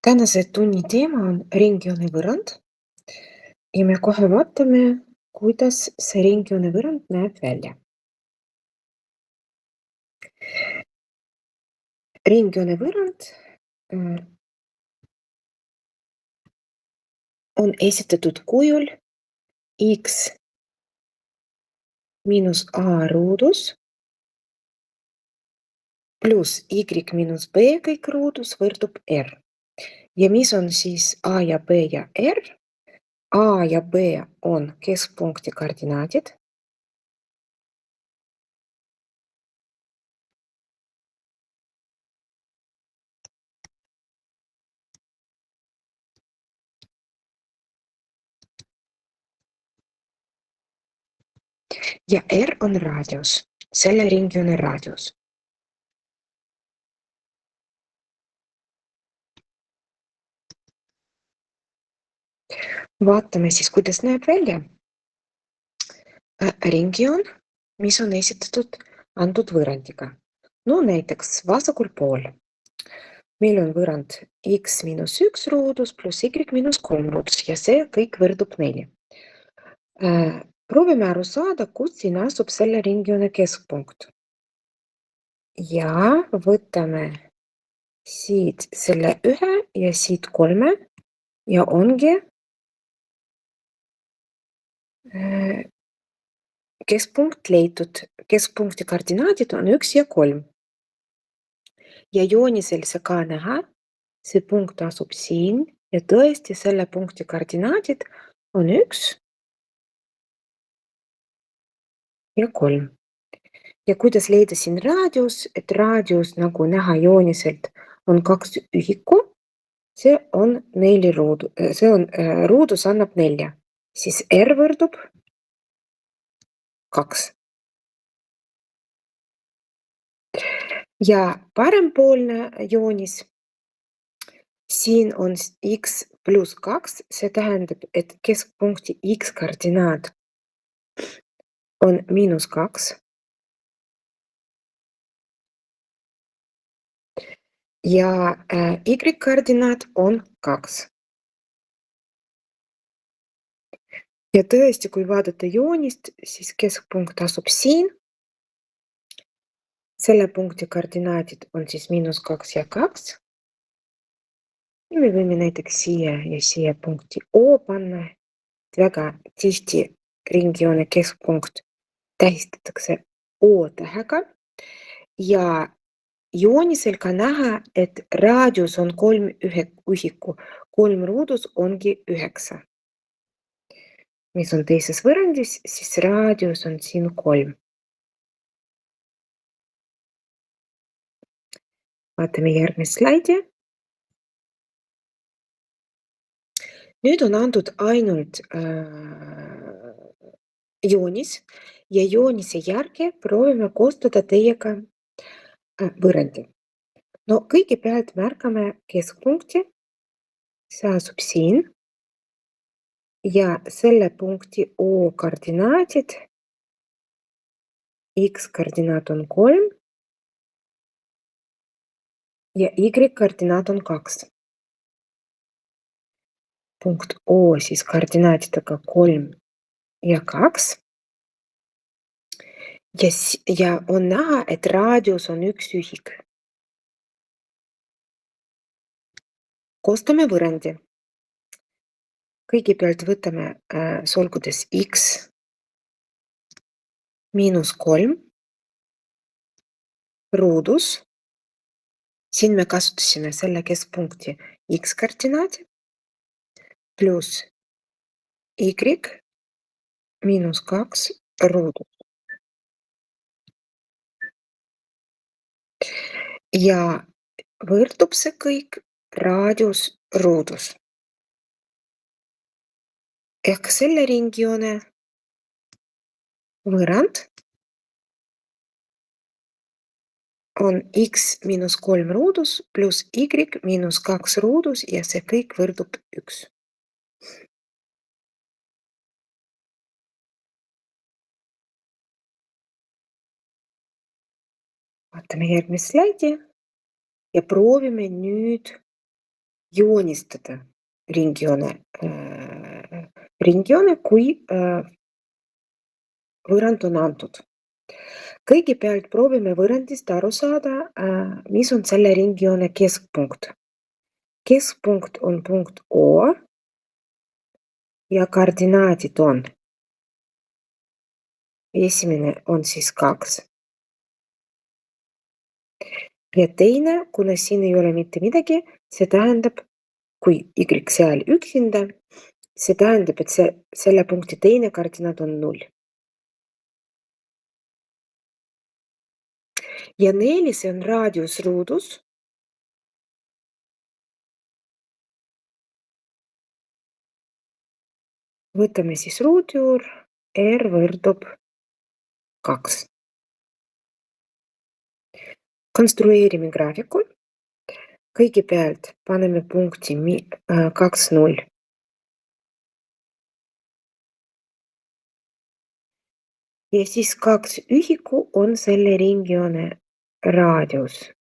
Tänase tunni teema on ringjoonevõrrand ja me kohe vaatame, kuidas see ringjoonevõrrand näeb välja. Ringjoonevõrrand on esitatud kujul x miinus a ruudus pluss y miinus b kõik ruudus võrdub r. Ja mis on siis a ja b ja r? A ja b on keskpunkti koordinaadid. Ja r on raadius, selle ringjoone raadius. Vaatame siis, kuidas näeb välja ringjoon, mis on esitatud antud võrrandiga. No näiteks vasakul pool. Meil on võrrand x miinus 1 ruudus pluss y miinus 3 ruudus ja see kõik võrdub 4. Proovime aru saada, kus siin asub selle ringjoone keskpunkt. Ja võtame siit selle 1 ja siit 3 ja ongi keskpunkt leitud. Keskpunkti koordinaadid on 1 ja 3. Ja joonisel see ka näha, see punkt asub siin ja tõesti selle punkti koordinaadid on 1 ja 3. Ja kuidas leida siin raadius, et raadius nagu näha jooniselt on 2 ühiku, see on 4 ruudu, see on ruudus annab 4, siis r võrdub 2. Ja parempoolne joonis, siin on x pluss 2, see tähendab, et keskpunkti x koordinaat on miinus 2. Ja y-koordinaat on 2. Ja tõesti, kui vaadata joonist, siis keskpunkt asub siin. Selle punkti koordinaadid on siis miinus 2 ja 2. Ja me võime näiteks siia ja siia punkti O panna. Väga tihti ringjoone keskpunkt tähistatakse O tähega. Ja joonisel ka näha, et raadius on 3 ühiku. 3 ruudus ongi 9. Mis on teises võrrandis, siis raadius on siin 3. Vaatame järgmist slaidi. Nüüd on antud ainult joonis ja joonise järgi proovime koostada teiega võrrandi. No kõigepealt märkame keskpunkti, see asub siin ja selle punkti O koordinaadid, x koordinaat on 3 ja y koordinaat on 2. Punkt O siis koordinaatidega 3 ja 2. Ja on näha, et raadius on 1 ühik. Koostame võrrandi. Kõigepealt võtame solgudes x miinus 3 ruudus. Siin me kasutasime selle keskpunkti x koordinaadi pluss y miinus 2 ruudus. Ja võrdub see kõik raadius ruudus. Ehk selle ringjoone võrrand on x miinus 3 ruudus pluss y miinus 2 ruudus ja see kõik võrdub 1. Vaatame järgmist slaidi ja proovime nüüd joonistada ringjoone, ringjoone, kui võrrand on antud. Kõigepealt proovime võrrandist aru saada, mis on selle ringjoone keskpunkt. Keskpunkt on punkt O ja koordinaadid on. Esimene on siis 2. Ja teine, kuna siin ei ole mitte midagi, see tähendab, kui Y seal üksinda, see tähendab, et selle punkti teine koordinaat on 0. Ja 4, see on raadiusruudus. Võtame siis ruudjuur, R võrdub 2. Konstrueerime graafikul. Kõigepealt paneme punkti 2, 0. Ja siis 2 ühiku on selle ringjoone raadius.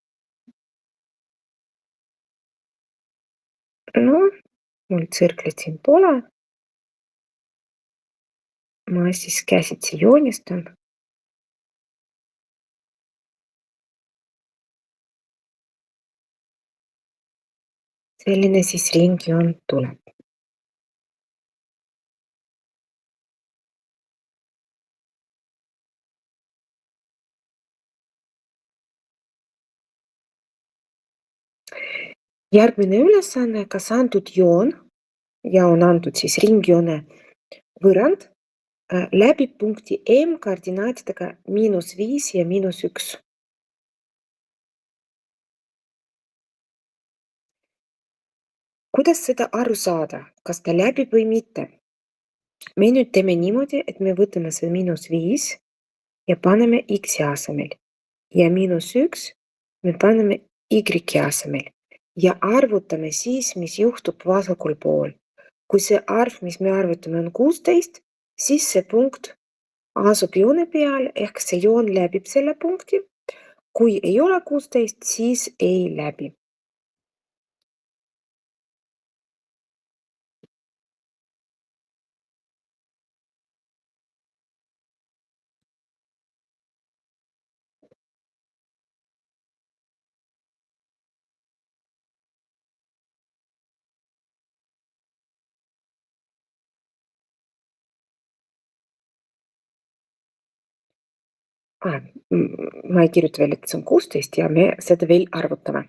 No, mul tsirklit siin pole. Ma siis käsitsi joonistan. Selline siis ringjoon tuleb. Järgmine ülesanne, kas antud joon ja on antud siis ringjoone võrrand läbib punkti M koordinaatidega -5 ja -1. Kuidas seda aru saada, kas ta läbib või mitte? Me nüüd teeme niimoodi, et me võtame see -5 ja paneme X asemel ja -1 me paneme Y asemel ja arvutame siis, mis juhtub vasakul pool. Kui see arv, mis me arvutame, on 16, siis see punkt asub joone peal ehk see joon läbib selle punkti. Kui ei ole 16, siis ei läbi. Ma ei kirjuta veel, et see on 16 ja me seda veel arvutame.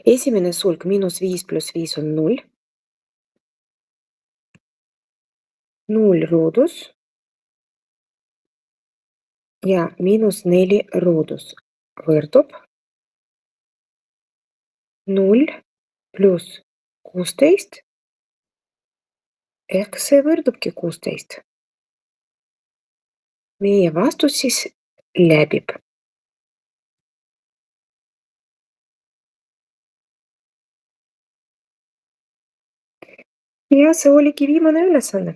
Esimene sulg -5 + 5 on 0. 0 ruudus ja -4 ruudus võrdub 0 + 16 ehk see võrdubki 16. Meie vastus siis läbib. Ja see oligi viimane ülesanne.